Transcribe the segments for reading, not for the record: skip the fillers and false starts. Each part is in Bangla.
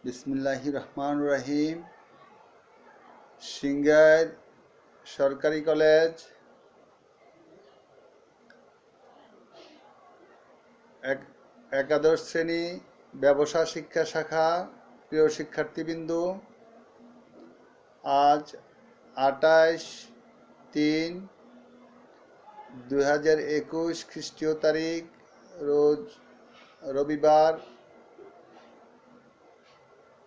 বিসমিল্লাহির রহমানির রহিম। সিংগাইর সরকারি কলেজ একাদশ শ্রেণী ব্যবসা শিক্ষা শাখা। প্রিয় শিক্ষার্থীবৃন্দ, আজ 28/3/2021 খ্রিস্টীয় তারিখ, রোজ রবিবার,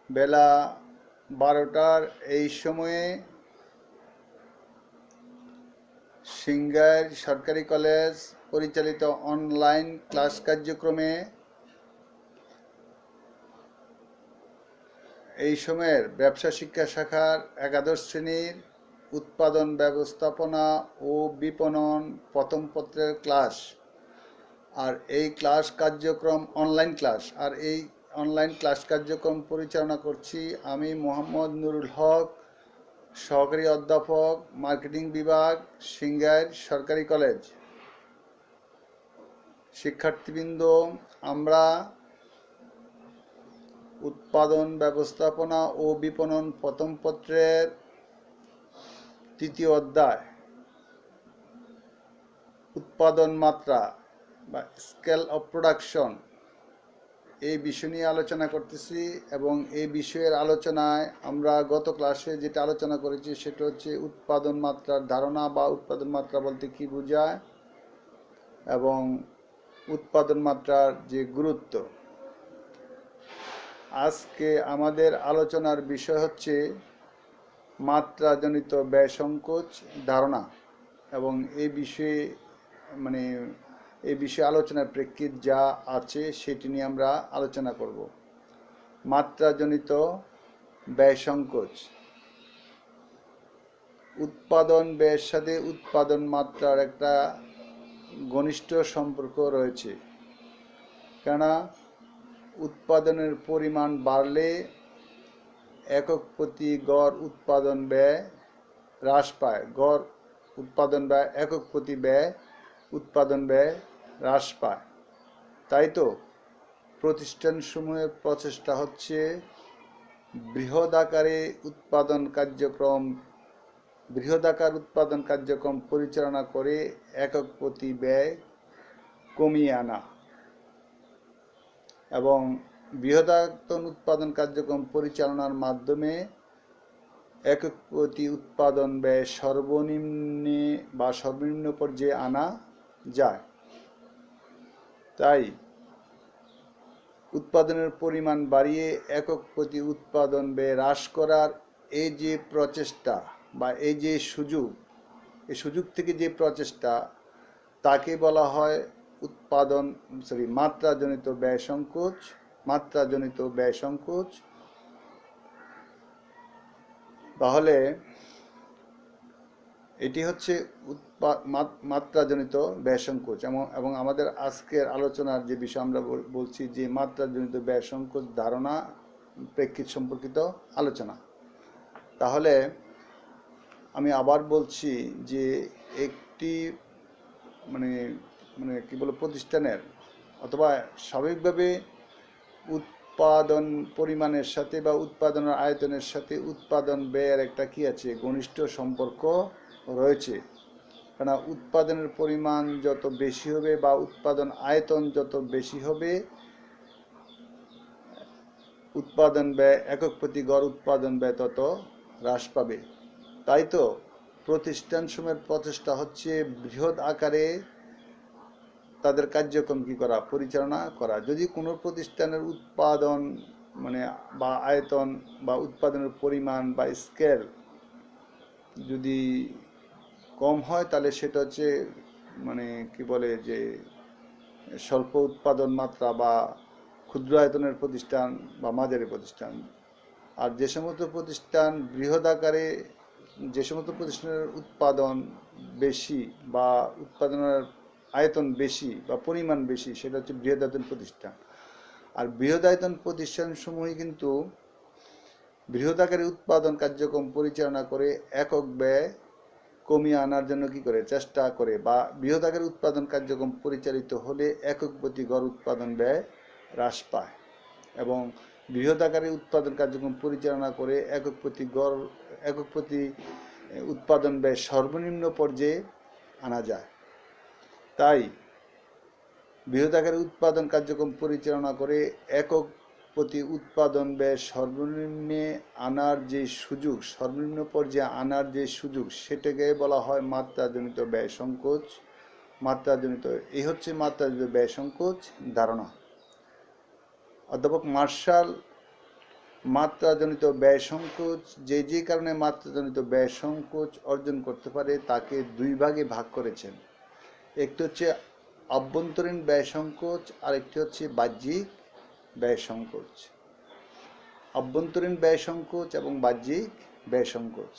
বেলা 12টার এই সময়ে সিংগাইর সরকারি কলেজ পরিচালিত অনলাইন ক্লাস কার্যক্রমে এই সময়ের ব্যবসা শিক্ষা শাখার একাদশ শ্রেণীর উৎপাদন ব্যবস্থাপনা ও বিপণন প্রথম পত্রের ক্লাস। আর এই ক্লাস কার্যক্রম অনলাইন ক্লাস, আর এই অনলাইন ক্লাস কার্যক্রম পরিচালনা করছি আমি মোহাম্মদ নুরুল হক, সহকারী অধ্যাপক, মার্কেটিং বিভাগ, সিংগাইর সরকারি কলেজ। শিক্ষার্থীবৃন্দ, আমরা উৎপাদন ব্যবস্থাপনা ও বিপণন প্রথম পত্রের তৃতীয় অধ্যায় উৎপাদন মাত্রা বা স্কেল অফ প্রোডাকশন এই বিষয় নিয়ে আলোচনা করতেছি। এবং এই বিষয়ের আলোচনায় আমরা গত ক্লাসে যেটা আলোচনা করেছি সেটা হচ্ছে উৎপাদন মাত্রার ধারণা বা উৎপাদন মাত্রা বলতে কি বোঝায় এবং উৎপাদন মাত্রার যে গুরুত্ব। আজকে আমাদের আলোচনার বিষয় হচ্ছে মাত্রাজনিত ব্যয় সংকোচ ধারণা, এবং এই বিষয়ে আলোচনার প্রেক্ষিত যা আছে সেটি নিয়ে আমরা আলোচনা করব। মাত্রাজনিত ব্যয় সংকোচ। উৎপাদন ব্যয়ের সাথে উৎপাদন মাত্রার একটা ঘনিষ্ঠ সম্পর্ক রয়েছে, কেননা উৎপাদনের পরিমাণ বাড়লে একক প্রতি গড় উৎপাদন ব্যয় হ্রাস পায়। গড় উৎপাদন ব্যয় একক প্রতি উৎপাদন ব্যয় হ্রাস পায়। তাই তো প্রতিষ্ঠানসমূহের প্রচেষ্টা হচ্ছে বৃহৎ আকার উৎপাদন কার্যক্রম পরিচালনা করে একক প্রতি ব্যয় কমিয়ে আনা, এবং বৃহদায়তন উৎপাদন কার্যক্রম পরিচালনার মাধ্যমে একক প্রতি উৎপাদন ব্যয় সর্বনিম্ন পর্যায়ে আনা যায়। তাই উৎপাদনের পরিমাণ বাড়িয়ে একক প্রতি উৎপাদন ব্যয় হ্রাস করার এই যে প্রচেষ্টা বা এই যে সুযোগ থেকে যে প্রচেষ্টা, তাকে বলা হয় মাত্রাজনিত ব্যয় সংকোচ। তাহলে এটি হচ্ছে মাত্রাজনিত ব্যয় সংকোচ। এবং আমাদের আজকের আলোচনার যে বিষয় আমরা বলছি যে মাত্রাজনিত ব্যয় সংকোচ ধারণা প্রেক্ষিত সম্পর্কিত আলোচনা। তাহলে আমি আবার বলছি যে একটি প্রতিষ্ঠানের অথবা স্বাভাবিকভাবে উৎপাদন পরিমাণের সাথে বা উৎপাদনের আয়তনের সাথে উৎপাদন ব্যয়ের একটা ঘনিষ্ঠ সম্পর্ক রয়েছে। কেননা উৎপাদনের পরিমাণ যত বেশি হবে বা উৎপাদন আয়তন যত বেশি হবে, উৎপাদন ব্যয় একক প্রতি গড় উৎপাদন ব্যয় তত হ্রাস পাবে। তাই তো প্রতিষ্ঠানসমূহের প্রচেষ্টা হচ্ছে বৃহৎ আকারে তাদের কার্যক্রম পরিচালনা করা। যদি কোনো প্রতিষ্ঠানের উৎপাদন বা আয়তন বা উৎপাদনের পরিমাণ বা স্কেল যদি কম হয়, তাহলে সেটা হচ্ছে স্বল্প উৎপাদন মাত্রা বা ক্ষুদ্র আয়তনের প্রতিষ্ঠান বা মাঝারি প্রতিষ্ঠান। আর যে সমস্ত প্রতিষ্ঠানের উৎপাদন বেশি বা উৎপাদনের আয়তন বেশি বা পরিমাণ বেশি, সেটা হচ্ছে বৃহদায়তন প্রতিষ্ঠান। আর বৃহদায়তন প্রতিষ্ঠানসমূহই কিন্তু বৃহৎ আকারে উৎপাদন কার্যক্রম পরিচালনা করে একক ব্যয় কমিয়ে আনার জন্য চেষ্টা করে, বা বৃহৎ আকারে উৎপাদন কার্যক্রম পরিচালিত হলে একক প্রতি গড় উৎপাদন ব্যয় হ্রাস পায়। এবং বৃহৎ আকারে উৎপাদন কার্যক্রম পরিচালনা করে একক প্রতি উৎপাদন ব্যয় সর্বনিম্ন পর্যায়ে আনা যায়। তাই বৃহৎ আকারে উৎপাদন কার্যক্রম পরিচালনা করে একক প্রতি উৎপাদন ব্যয় সর্বনিম্ন পর্যায়ে আনার যে সুযোগ সেটাকে বলা হয় মাত্রাজনিত ব্যয় সংকোচ। এই হচ্ছে মাত্রাজনিত ব্যয় সংকোচ ধারণা। অধ্যাপক মার্শাল মাত্রাজনিত ব্যয় সংকোচ যে কারণে মাত্রাজনিত ব্যয় সংকোচ অর্জন করতে পারে তাকে দুই ভাগে ভাগ করেছেন। একটি হচ্ছে আভ্যন্তরীণ ব্যয় সংকোচ, আরেকটি হচ্ছে বাহ্যিক ব্যয় সংকোচ। আভ্যন্তরীণ ব্যয় সংকোচ এবং বাহ্যিক ব্যয় সংকোচ।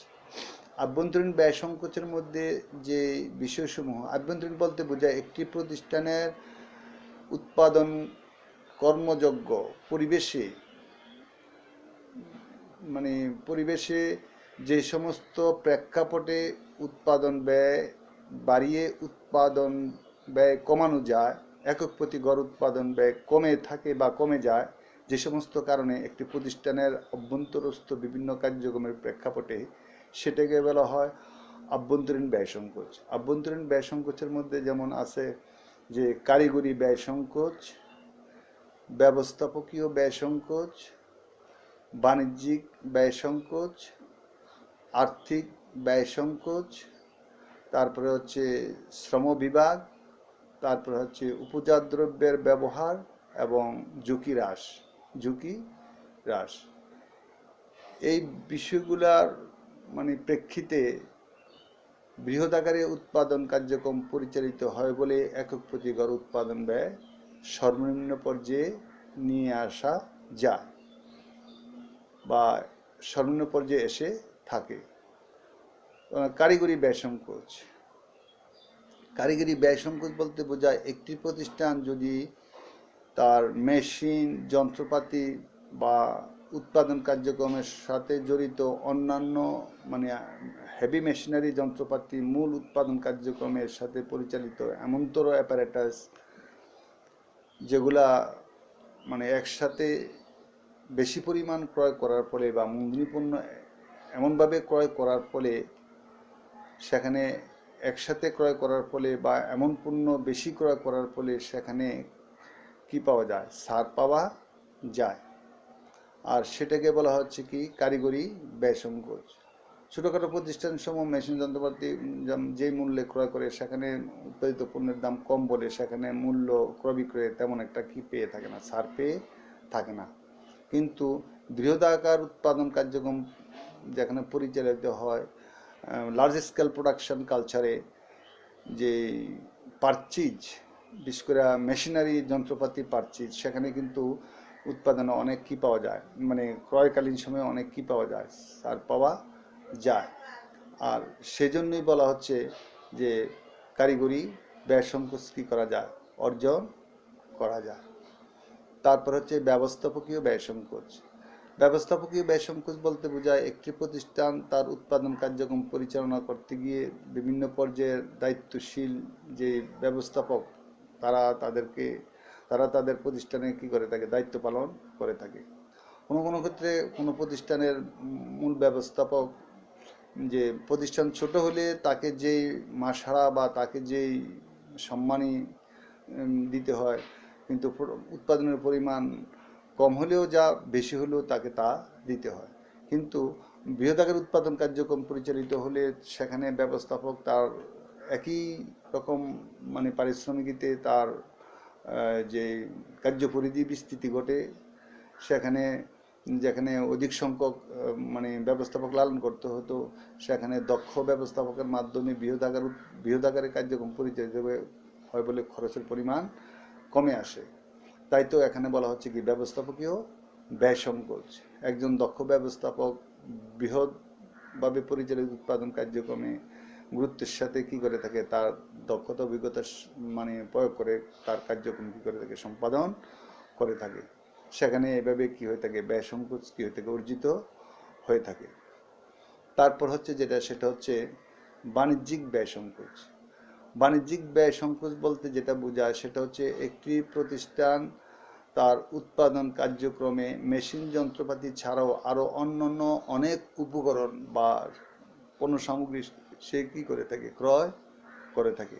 আভ্যন্তরীণ ব্যয় সংকোচের মধ্যে যে বিষয়সমূহ, আভ্যন্তরীণ বলতে বোঝায় একটি প্রতিষ্ঠানের উৎপাদন কর্মযোগ্য পরিবেশে যে সমস্ত প্রেক্ষাপটে উৎপাদন ব্যয় বাড়িয়ে উৎপাদন ব্যয় কমানো যায়, একক প্রতি গড় উৎপাদন ব্যয় কমে থাকে বা কমে যায়, যে সমস্ত কারণে একটি প্রতিষ্ঠানের অভ্যন্তরস্থ বিভিন্ন কার্যক্রমের প্রেক্ষাপটে, সেটাকে বলা হয় আভ্যন্তরীণ ব্যয় সংকোচ। আভ্যন্তরীণ ব্যয় সংকোচের মধ্যে যেমন আছে যে কারিগরি ব্যয় সংকোচ, ব্যবস্থাপকীয় ব্যয় সংকোচ, বাণিজ্যিক ব্যয় সংকোচ, আর্থিক ব্যয় সংকোচ, তারপরে হচ্ছে শ্রম বিভাগ, তারপরে হচ্ছে উপজাত দ্রব্যের ব্যবহার এবং ঝুঁকি হ্রাস। এই বিষয়গুলার প্রেক্ষিতে বৃহৎ আকারে উৎপাদন কার্যক্রম পরিচালিত হয় বলে একক প্রতি গড় উৎপাদন ব্যয় সর্বনিম্ন পর্যায়ে নিয়ে আসা যায় বা সর্বনিম্ন পর্যায়ে এসে থাকে। কারিগরি ব্যয় সংকোচ। কারিগরি ব্যয় সংকোচ বলতে বোঝায় একটি প্রতিষ্ঠান যদি তার মেশিন, যন্ত্রপাতি বা উৎপাদন কার্যক্রমের সাথে জড়িত অন্যান্য হেভি মেশিনারি যন্ত্রপাতি মূল উৎপাদন কার্যক্রমের সাথে পরিচালিত এমনতর অ্যাপারেটাস যেগুলা একসাথে বেশি পরিমাণ ক্রয় করার ফলে বা মূলধনীপণ্য এমনভাবে ক্রয় করার ফলে, সেখানে একসাথে ক্রয় করার ফলে বা এমন পণ্য বেশি ক্রয় করার ফলে সেখানে কি পাওয়া যায়? ছাড় পাওয়া যায়। আর সেটাকে বলা হচ্ছে কি কারিগরি ব্যয় সংকোচ। ছোটোখাটো প্রতিষ্ঠানসমূহ মেশিন যন্ত্রপাতি যেই মূল্যে ক্রয় করে সেখানে উৎপাদিত পণ্যের দাম কম বলে সেখানে মূল্য ক্রয় বিক্রয়ে তেমন একটা কি পেয়ে থাকে না, ছাড় পেয়ে থাকে না। কিন্তু বৃহদাকার উৎপাদন কার্যক্রম যেখানে পরিচালিত হয় লার্জ স্কেল প্রোডাকশন কালচারে, যে পারচেজ, বিশেষ করে মেশিনারি যন্ত্রপাতি পারচেজ, সেখানে কিন্তু উৎপাদনে অনেক কি পাওয়া যায়, ক্রয়কালীন সময়ে অনেক কি পাওয়া যায়, ছাড় পাওয়া যায়। আর সেজন্যই বলা হচ্ছে যে কারিগরি ব্যয় সংকোচ কি করা যায়, অর্জন করা যায়। তারপর হচ্ছে ব্যবস্থাপকীয় ব্যয় সংকোচ। ব্যবস্থাপকীয় ব্যয় সংকোচ বলতে বোঝায় একটি প্রতিষ্ঠান তার উৎপাদন কার্যক্রম পরিচালনা করতে গিয়ে বিভিন্ন পর্যায়ের দায়িত্বশীল যে ব্যবস্থাপক তারা তাদের প্রতিষ্ঠানে কি করে থাকে, দায়িত্ব পালন করে থাকে। কোনো ক্ষেত্রে কোনো প্রতিষ্ঠানের মূল ব্যবস্থাপক, যে প্রতিষ্ঠান ছোট হলে তাকে যেই মাসহারা বা তাকে যেই সম্মানী দিতে হয়, কিন্তু উৎপাদনের পরিমাণ কম হলেও যা, বেশি হলেও তাকে তা দিতে হয়। কিন্তু বৃহদাকার উৎপাদন কার্যক্রম পরিচালিত হলে সেখানে ব্যবস্থাপক তার একই রকম পারিশ্রমিকীতে তার যে কার্যপরিধি বিস্তৃতি ঘটে, যেখানে অধিক সংখ্যক ব্যবস্থাপক লালন করতে হতো, সেখানে দক্ষ ব্যবস্থাপকের মাধ্যমে বৃহদাকারে কার্যক্রম পরিচালিত হয় বলে খরচের পরিমাণ কমে আসে। তাই তো এখানে বলা হচ্ছে কি ব্যবস্থাপকীয় ব্যয় সংকোচ। একজন দক্ষ ব্যবস্থাপক বৃহৎভাবে পরিচালিত উৎপাদন কার্যক্রমে গুরুত্বের সাথে কি করে থাকে, তার দক্ষতা অভিজ্ঞতা প্রয়োগ করে তার কার্যক্রম কি করে থাকে, সম্পাদন করে থাকে। সেখানে এভাবে কি হয়ে থাকে, ব্যয় সংকোচ কি হয়ে থাকে, অর্জিত হয়ে থাকে। তারপর হচ্ছে সেটা হচ্ছে বাণিজ্যিক ব্যয় সংকোচ। বাণিজ্যিক ব্যয় সংকোচ বলতে যেটা বোঝায় সেটা হচ্ছে একটি প্রতিষ্ঠান তার উৎপাদন কার্যক্রমে মেশিন যন্ত্রপাতি ছাড়াও আরও অন্যান্য অনেক উপকরণ বা পণ্য সামগ্রী সে কী করে থাকে, ক্রয় করে থাকে।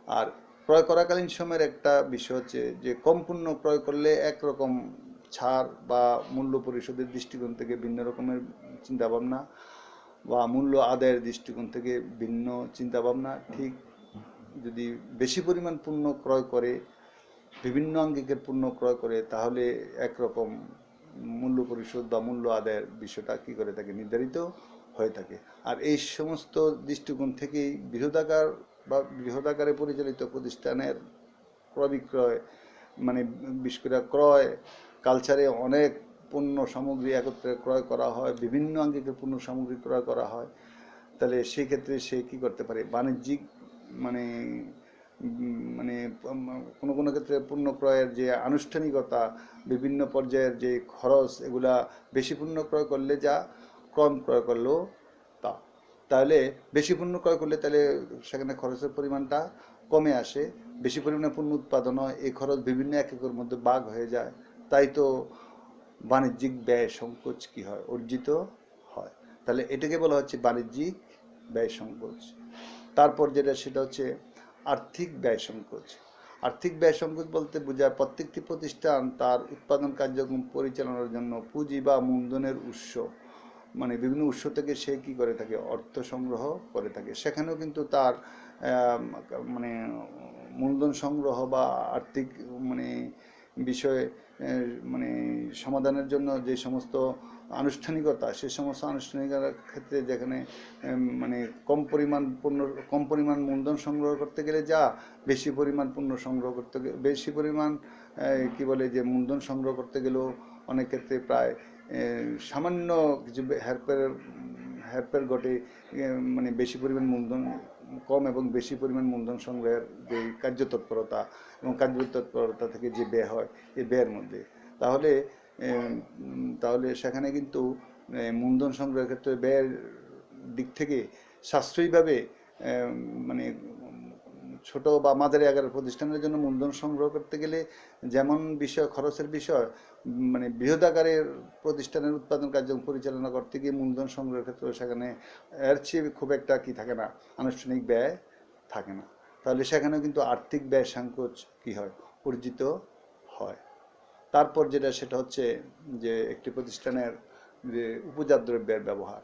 আর ক্রয় করাকালীন সময়ের একটা বিষয় হচ্ছে যে কম পণ্য ক্রয় করলে একরকম ছাড় বা মূল্য পরিশোধের দৃষ্টিকোণ থেকে ভিন্ন রকমের চিন্তাভাবনা বা মূল্য আদায়ের দৃষ্টিকোণ থেকে ভিন্ন চিন্তাভাবনা। ঠিক যদি বেশি পরিমাণ পণ্য ক্রয় করে, বিভিন্ন আঙ্গিকের পণ্য ক্রয় করে, তাহলে একরকম মূল্য পরিশোধ বা মূল্য আদায়ের বিষয়টা কী করে থাকে, নির্ধারিত হয়ে থাকে। আর এই সমস্ত দৃষ্টিকোণ থেকেই বৃহদাকার বা বৃহদাকারে পরিচালিত প্রতিষ্ঠানের ক্রয় বিক্রয়, মানে বিশেষ করে ক্রয় কালচারে অনেক পণ্য সামগ্রী একত্রে ক্রয় করা হয়, বিভিন্ন আঙ্গিকের পণ্য সামগ্রী ক্রয় করা হয়। তাহলে সেই ক্ষেত্রে সে কী করতে পারে, বাণিজ্যিক মানে মানে কোনো কোনো ক্ষেত্রে পণ্য ক্রয়ের যে আনুষ্ঠানিকতা, বিভিন্ন পর্যায়ের যে খরচ, এগুলা বেশি পণ্য ক্রয় করলে যা, কম ক্রয় করলেও তা। তাহলে বেশি পণ্য ক্রয় করলে তাহলে সেখানে খরচের পরিমাণটা কমে আসে, বেশি পরিমাণে পণ্য উৎপাদন হয়, এই খরচ বিভিন্ন এককের মধ্যে ভাগ হয়ে যায়। তাই তো বাণিজ্যিক ব্যয় সংকোচ কি হয়, অর্জিত হয়। তাহলে এটাকে বলা হচ্ছে বাণিজ্যিক ব্যয় সংকোচ। তারপর যেটা সেটা হচ্ছে আর্থিক ব্যয় সংকোচ। আর্থিক ব্যয় সংকোচ বলতে বোঝায় প্রত্যেকটি প্রতিষ্ঠান তার উৎপাদন কার্যক্রম পরিচালনার জন্য পুঁজি বা মূলধনের উৎস, মানে বিভিন্ন উৎস থেকে সে কী করে থাকে, অর্থ সংগ্রহ করে থাকে। সেখানেও কিন্তু তার মানে মূলধন সংগ্রহ বা আর্থিক মানে বিষয়ে মানে সমাধানের জন্য যে সমস্ত আনুষ্ঠানিকতা, সে সমস্ত আনুষ্ঠানিকতার ক্ষেত্রে যেখানে মানে কম পরিমাণ মূলধন সংগ্রহ করতে গেলে যা, বেশি পরিমাণ পণ্য সংগ্রহ করতে গেলে বেশি পরিমাণ কি বলে যে মূলধন সংগ্রহ করতে গেলেও অনেক ক্ষেত্রে প্রায় সামান্য কিছু হেরফের ঘটে, মানে বেশি পরিমাণ মূলধন কম এবং বেশি পরিমাণ মূলধন সংগ্রহের যে কার্যতৎপরতা এবং কার্যতৎপরতা থেকে যে ব্যয় হয়, এই ব্যয়ের মধ্যে। তাহলে তাহলে সেখানে কিন্তু মূলধন সংগ্রহের ক্ষেত্রে ব্যয়ের দিক থেকে সাশ্রয়ীভাবে মানে ছোট বা মাঝারি আকারের প্রতিষ্ঠানের জন্য মূলধন সংগ্রহ করতে গেলে যেমন বিষয় খরচের বিষয়, মানে বৃহৎ আকারের প্রতিষ্ঠানের উৎপাদন কার্যক্রম পরিচালনা করতে গিয়ে মূলধন সংগ্রহের ক্ষেত্রে সেখানে এর চেয়ে খুব একটা কি থাকে না, আনুষ্ঠানিক ব্যয় থাকে না। তাহলে সেখানেও কিন্তু আর্থিক ব্যয় সংকোচ কি হয়, অর্জিত হয়। তারপর যেটা সেটা হচ্ছে যে একটি প্রতিষ্ঠানের যে উপজাত দ্রব্যের ব্যবহার।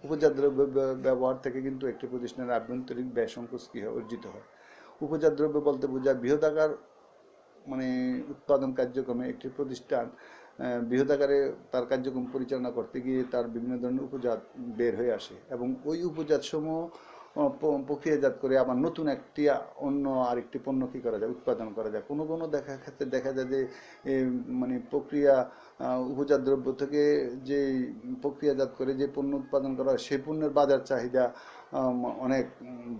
উপজাত দ্রব্য ব্যবহার থেকে কিন্তু একটি প্রতিষ্ঠানের আভ্যন্তরীণ ব্যয় সংকোচ কী হয়, অর্জিত হয়। উপজাত দ্রব্য বলতে বোঝায় বৃহদাকার মানে উৎপাদন কার্যক্রমে একটি প্রতিষ্ঠান বৃহদাকারে তার কার্যক্রম পরিচালনা করতে গিয়ে তার বিভিন্ন ধরনের উপজাত বের হয়ে আসে এবং ওই উপজাত সমূহ প্রক্রিয়াজাত করে আবার নতুন একটি অন্য আরেকটি পণ্য কী করা যায়, উৎপাদন করা যায়। কোনো কোনো ক্ষেত্রে দেখা যায় যে মানে উপজাত দ্রব্য থেকে যে প্রক্রিয়াজাত করে যে পণ্য উৎপাদন করা হয়, সেই পণ্যের বাজার চাহিদা অনেক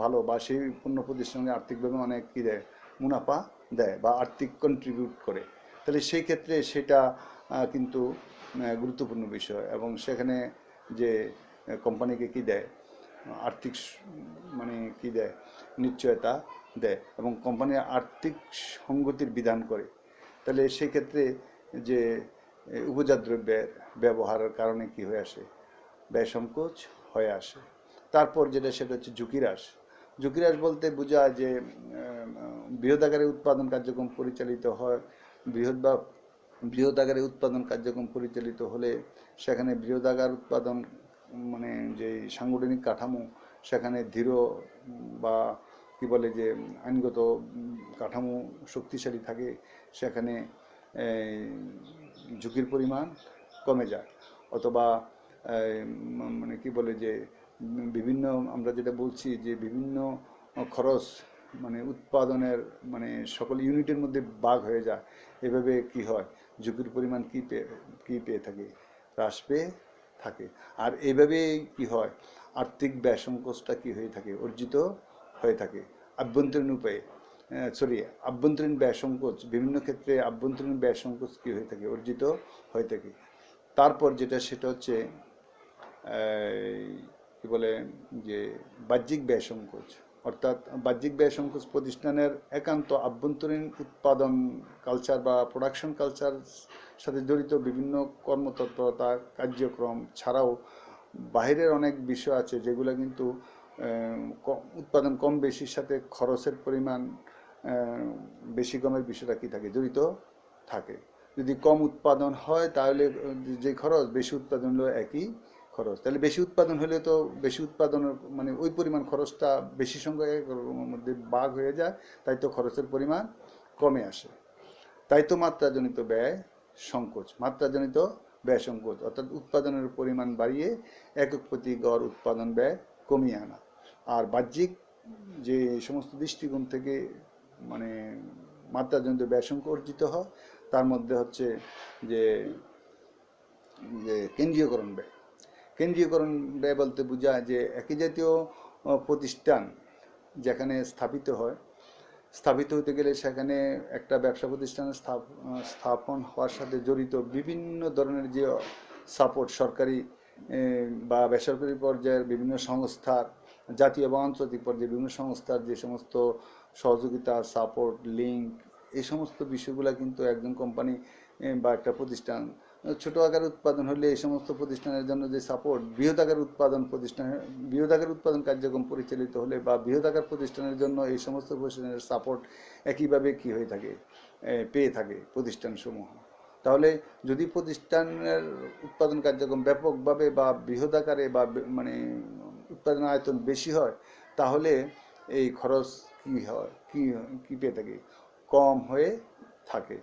ভালো, বা সেই পণ্য প্রতিষ্ঠানে আর্থিকভাবে অনেক কী দেয়, মুনাফা দেয় বা আর্থিক কন্ট্রিবিউট করে। তাহলে সেই ক্ষেত্রে সেটা কিন্তু গুরুত্বপূর্ণ বিষয় এবং সেখানে যে কোম্পানিকে কী দেয়, আর্থিক মানে কী দেয়, নিশ্চয়তা দেয় এবং কোম্পানির আর্থিক সঙ্গতির বিধান করে। তাহলে সেই ক্ষেত্রে যে উপজাত দ্রব্যের ব্যবহারের কারণে কি হয়ে আসে, ব্যয় সংকোচ হয়ে আসে। তারপর যেটা সেটা হচ্ছে ঝুঁকি হ্রাস। ঝুঁকি হ্রাস বলতে বোঝায় যে বৃহৎ আকারে উৎপাদন কার্যক্রম পরিচালিত হয়, বৃহৎ আকারে উৎপাদন কার্যক্রম পরিচালিত হলে সেখানে বৃহৎ আকার উৎপাদন মানে যে সাংগঠনিক কাঠামো, সেখানে দৃঢ় বা কি বলে যে আইনগত কাঠামো শক্তিশালী থাকে, সেখানে ঝুঁকির পরিমাণ কমে যায়। অথবা মানে কি বলে যে বিভিন্ন আমরা যেটা বলছি যে বিভিন্ন খরচ মানে উৎপাদনের মানে সকল ইউনিটের মধ্যে ভাগ হয়ে যায়, এভাবে কি হয়, ঝুঁকির পরিমাণ কি পেয়ে থাকে, হ্রাস পেয়ে থাকে। আর এইভাবেই কি হয়, আর্থিক ব্যয় সংকোচটা কি হয়ে থাকে, অর্জিত হয়ে থাকে আভ্যন্তরীণ উপায়ে। আভ্যন্তরীণ ব্যয় সংকোচ, বিভিন্ন ক্ষেত্রে আভ্যন্তরীণ ব্যয় সংকোচ কি হয়ে থাকে, অর্জিত হয়ে থাকে। তারপর যেটা সেটা হচ্ছে কি বলে যে বাহ্যিক ব্যয় সংকোচ। অর্থাৎ বাহ্যিক ব্যয় সংকোচ প্রতিষ্ঠানের একান্ত আভ্যন্তরীণ উৎপাদন কালচার বা প্রোডাকশন কালচার সাথে জড়িত বিভিন্ন কর্মতৎপরতা কার্যক্রম ছাড়াও বাইরের অনেক বিষয় আছে যেগুলো কিন্তু উৎপাদন কম বেশির সাথে খরচের পরিমাণ বেশি কমের বিষয়টা কি থাকে, জড়িত থাকে। যদি কম উৎপাদন হয় তাহলে যে খরচ, বেশি উৎপাদন হলেও একই খরচ। তাহলে বেশি উৎপাদন হলে তো বেশি উৎপাদনের মানে ওই পরিমাণ খরচটা বেশি সংখ্যায় মধ্যে ভাগ হয়ে যায়, তাই তো খরচের পরিমাণ কমে আসে। তাই তো মাত্রাজনিত ব্যয় সংকোচ, মাত্রাজনিত ব্যয় সংকোচ অর্থাৎ উৎপাদনের পরিমাণ বাড়িয়ে একক প্রতি গড় উৎপাদন ব্যয় কমিয়ে আনা। আর বাহ্যিক যে সমস্ত দৃষ্টিকোণ থেকে মানে মাত্রাজনিত ব্যয় সংকোচ অর্জিত হয় তার মধ্যে হচ্ছে যে কেন্দ্রীয়করণ ব্যয়। কেন্দ্রীয়করণ ব্যয় বলতে বোঝায় যে একই জাতীয় প্রতিষ্ঠান যেখানে স্থাপিত হয়, স্থাপিত হতে গেলে সেখানে একটা ব্যবসা প্রতিষ্ঠানের স্থাপন হওয়ার সাথে জড়িত বিভিন্ন ধরনের যে সাপোর্ট, সরকারি বা বেসরকারি পর্যায়ের বিভিন্ন সংস্থার, জাতীয় বা আন্তর্জাতিক পর্যায়ে বিভিন্ন সংস্থার যে সমস্ত সহযোগিতা, সাপোর্ট, লিঙ্ক, এই সমস্ত বিষয়গুলো কিন্তু একজন কোম্পানি বা একটা প্রতিষ্ঠান ছোট আকারের উৎপাদন হলে এই সমস্ত প্রতিষ্ঠানের জন্য যে সাপোর্ট, বৃহৎ আকার উৎপাদন প্রতিষ্ঠানের বৃহৎ আকার উৎপাদন কার্যক্রম পরিচালিত হলে বা বৃহৎ আকার প্রতিষ্ঠানের জন্য এই সমস্ত প্রতিষ্ঠানের সাপোর্ট একইভাবে কি হয়ে থাকে, পেয়ে থাকে প্রতিষ্ঠানসমূহ। তাহলে যদি প্রতিষ্ঠানের উৎপাদন কার্যক্রম ব্যাপকভাবে বা বৃহৎ আকারে বা মানে উৎপাদন আয়তন বেশি হয় তাহলে এই খরচ কি হয়, কি পেয়ে থাকে, কম হয়ে থাকে।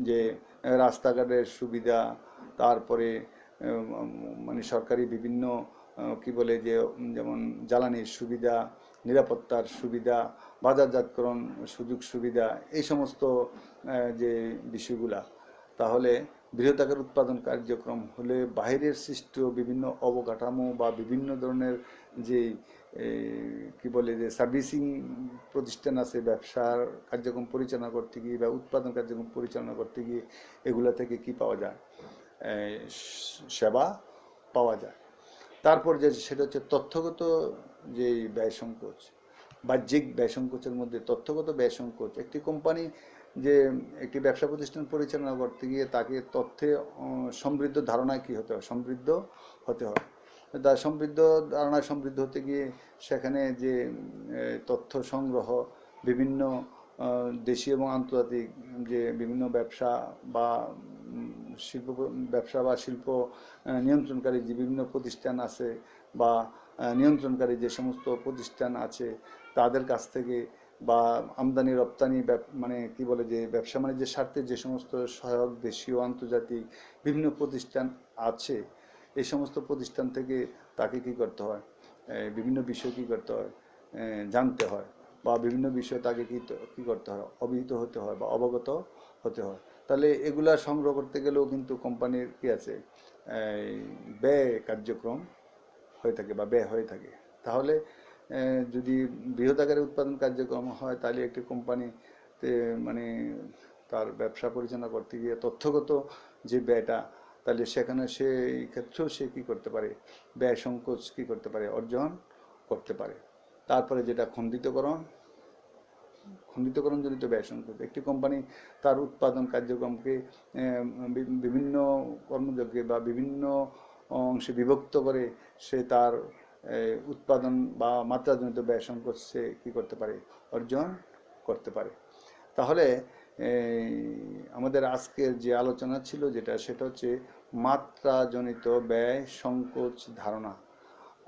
যে রাস্তাঘাটের সুবিধা, তারপরে মানে সরকারি বিভিন্ন কি বলে যে যেমন জ্বালানির সুবিধা, নিরাপত্তার সুবিধা, বাজারজাতকরণ সুযোগ সুবিধা, এই সমস্ত যে বিষয়গুলা, তাহলে বৃহদাকার উৎপাদন কার্যক্রম হলে বাইরের সৃষ্ট বিভিন্ন অবকাঠামো বা বিভিন্ন ধরনের যে কি বলে যে সার্ভিসিং প্রতিষ্ঠান আছে ব্যবসার কার্যক্রম পরিচালনা করতে গিয়ে বা উৎপাদন কার্যক্রম পরিচালনা করতে গিয়ে, এগুলা থেকে কি পাওয়া যায়, সেবা পাওয়া যায়। তারপর যে সেটা হচ্ছে তথ্যগত যে ব্যয় সংকোচ। বাহ্যিক ব্যয় সংকোচের মধ্যে তথ্যগত ব্যয় সংকোচ, একটি কোম্পানি যে একটি ব্যবসা প্রতিষ্ঠান পরিচালনা করতে গিয়ে তাকে তথ্যে সমৃদ্ধ ধারণায় কি হতে হয়, সমৃদ্ধ হতে হয়। সমৃদ্ধ ধারণায় সমৃদ্ধ হতে গিয়ে সেখানে যে তথ্য সংগ্রহ, বিভিন্ন দেশীয় এবং আন্তর্জাতিক যে বিভিন্ন ব্যবসা বা শিল্প নিয়ন্ত্রণকারী যে বিভিন্ন প্রতিষ্ঠান আছে বা নিয়ন্ত্রণকারী যে সমস্ত প্রতিষ্ঠান আছে তাদের কাছ থেকে বা আমদানি রপ্তানি মানে কি বলে যে ব্যবসা বাণিজ্যের স্বার্থে যে সমস্ত সহায়ক দেশীয় আন্তর্জাতিক বিভিন্ন প্রতিষ্ঠান আছে, এই সমস্ত প্রতিষ্ঠান থেকে তাকে কি করতে হয়, বিভিন্ন বিষয় কি করতে হয়, জানতে হয় বা বিভিন্ন বিষয় তাকে কি করতে হয়, অবহিত হতে হয় বা অবগত হতে হয়। তাহলে এগুলা সংগ্রহ করতে গেলেও কিন্তু কোম্পানির কি আছে, ব্যয় কার্যক্রম হয়ে থাকে বা ব্যয় হয়ে থাকে। তাহলে যদি বৃহৎ আকারে উৎপাদন কার্যক্রম হয় তাহলে একটি কোম্পানিতে মানে তার ব্যবসা পরিচালনা করতে গিয়ে তথ্যগত যে ব্যয়টা, তাহলে সেখানে সেই ক্ষেত্রেও সে কী করতে পারে, ব্যয় সংকোচ কী করতে পারে, অর্জন করতে পারে। তারপরে যেটা খণ্ডিতকরণজনিত ব্যয় সংকোচ। একটি কোম্পানি তার উৎপাদন কার্যক্রমকে বিভিন্ন কর্মযজ্ঞে বা বিভিন্ন অংশে বিভক্ত করে সে তার উৎপাদন বা মাত্রাজনিত ব্যয় সংকোচ সে কী করতে পারে, অর্জন করতে পারে। তাহলে আমাদের আজকের যে আলোচনা ছিল সেটা হচ্ছে মাত্রাজনিত ব্যয় সংকোচ ধারণা।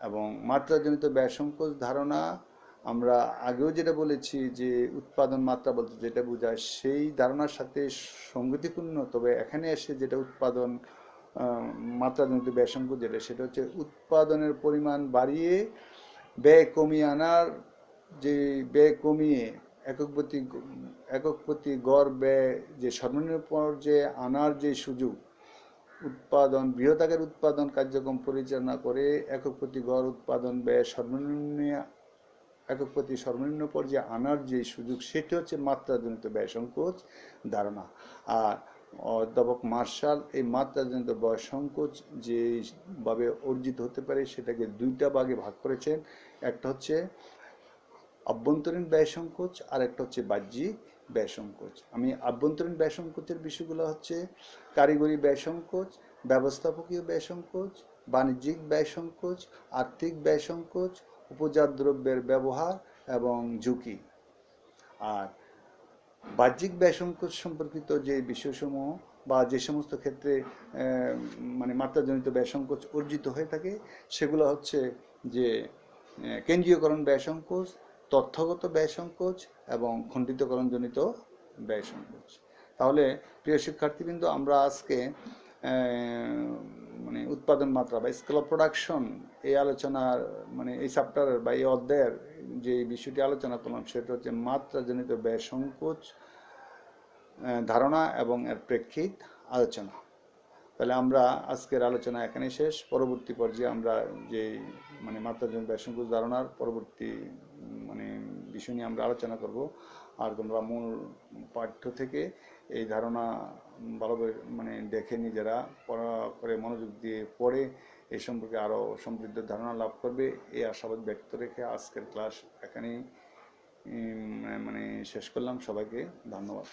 এবং মাত্রাজনিত ব্যয় সংকোচ ধারণা আমরা আগেও যেটা বলেছি যে উৎপাদন মাত্রা বলতে যেটা বোঝায় সেই ধারণার সাথে সঙ্গতিপূর্ণ, তবে এখানে এসে যেটা উৎপাদন মাত্রাজনিত ব্যয় সংকোচ সেটা হচ্ছে উৎপাদনের পরিমাণ বাড়িয়ে ব্যয় কমিয়ে আনার, যে ব্যয় কমিয়ে একক প্রতি গড় ব্যয় যে সর্বনিম্ন পর্যায়ে আনার যে সুযোগ, বৃহৎ আকারের উৎপাদন কার্যক্রম পরিচালনা করে একক প্রতি গড় উৎপাদন ব্যয় একক প্রতি সর্বনিম্ন পর্যায়ে আনার যে সুযোগ, সেটি হচ্ছে মাত্রাজনিত ব্যয় সংকোচ ধারণা। আর অধ্যাপক মার্শাল এই মাত্রাজনিত ব্যয় সংকোচ যেভাবে অর্জিত হতে পারে সেটাকে দুইটা ভাগে ভাগ করেছেন। একটা হচ্ছে অভ্যন্তরীণ ব্যয় সংকোচ আর একটা হচ্ছে বাহ্যিক ব্যয় সংকোচ। আমি আভ্যন্তরীণ ব্যয় সংকোচের বিষয়গুলো হচ্ছে কারিগরি ব্যয় সংকোচ, ব্যবস্থাপকীয় ব্যয় সংকোচ, বাণিজ্যিক ব্যয় সংকোচ, আর্থিক ব্যয় সংকোচ, উপজাত দ্রব্যের ব্যবহার এবং ঝুঁকি। আর বাহ্যিক ব্যয় সংকোচ সম্পর্কিত যে বিষয়সমূহ বা যে সমস্ত ক্ষেত্রে মানে মাত্রাজনিত ব্যয় সংকোচ অর্জিত হয়ে থাকে সেগুলো হচ্ছে যে কেন্দ্রীয়করণ ব্যয় সংকোচ, তথ্যগত ব্যয় সংকোচ এবং খণ্ডিতকরণজনিত ব্যয় সংকোচ। তাহলে প্রিয় শিক্ষার্থীবৃন্দ, আমরা আজকে মানে উৎপাদন মাত্রা বা স্কেল অফ প্রোডাকশন এই আলোচনার মানে এই চ্যাপ্টারের বা এই অধ্যায়ের যে বিষয়টি আলোচনা করলাম সেটা হচ্ছে মাত্রাজনিত ব্যয় সংকোচ ধারণা এবং এর প্রেক্ষিত আলোচনা। তাহলে আমরা আজকের আলোচনা এখানে শেষ। পরবর্তী পর্যায়ে আমরা যে মানে মাত্রাজনিত ব্যয় সংকোচ ধারণার পরবর্তী মানে বিষয় নিয়ে আমরা আলোচনা করব। আর তোমরা মূল পাঠ্য থেকে এই ধারণা ভালোভাবে মানে দেখে নিজেরা পড়া করে মনোযোগ দিয়ে পড়ে এই সম্পর্কে আরও সমৃদ্ধ ধারণা লাভ করবে এই আশাবাদ ব্যক্ত রেখে আজকের ক্লাস এখানেই মানে শেষ করলাম। সবাইকে ধন্যবাদ।